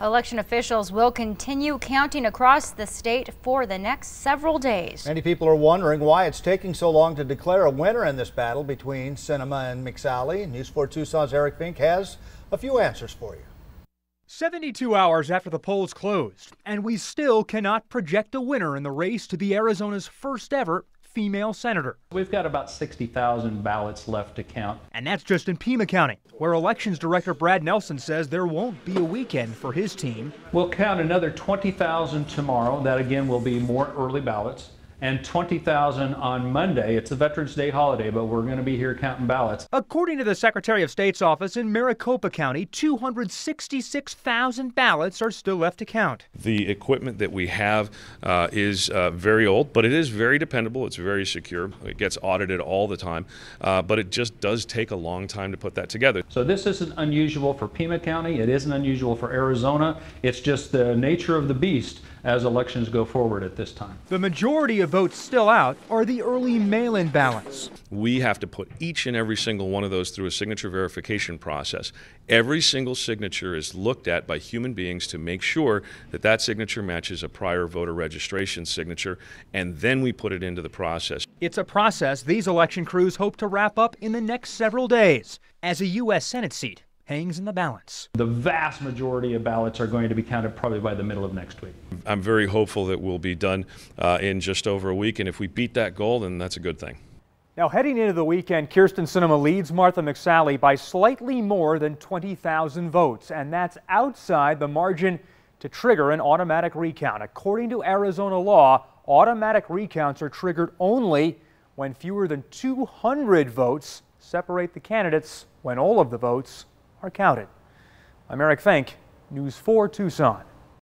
Election officials will continue counting across the state for the next several days. Many people are wondering why it's taking so long to declare a winner in this battle between Sinema and McSally. News 4 Tucson's Eric Fink has a few answers for you. 72 hours after the polls closed, and we still cannot project a winner in the race to be Arizona's first ever female senator. We've got about 60,000 ballots left to count. And that's just in Pima County, where Elections Director Brad Nelson says there won't be a weekend for his team. We'll count another 20,000 tomorrow. That again will be more early ballots. And 20,000 on Monday. It's a Veterans Day holiday, but we're going to be here counting ballots. According to the Secretary of State's office in Maricopa County, 266,000 ballots are still left to count. The equipment that we have is very old, but it is very dependable. It's very secure. It gets audited all the time, but it just does take a long time to put that together. So this isn't unusual for Pima County. It isn't unusual for Arizona. It's just the nature of the beast as elections go forward at this time. The majority of votes still out are the early mail-in ballots. We have to put each and every single one of those through a signature verification process. Every single signature is looked at by human beings to make sure that that signature matches a prior voter registration signature, and then we put it into the process. It's a process these election crews hope to wrap up in the next several days as a U.S. Senate seat hangs in the balance. The vast majority of ballots are going to be counted probably by the middle of next week. I'm very hopeful that we'll be done in just over a week, and if we beat that goal, then that's a good thing. Now, heading into the weekend, Kyrsten Sinema leads Martha McSally by slightly more than 20,000 votes, and that's outside the margin to trigger an automatic recount. According to Arizona law, automatic recounts are triggered only when fewer than 200 votes separate the candidates when all of the votes are counted. I'm Eric Fink, News 4 Tucson.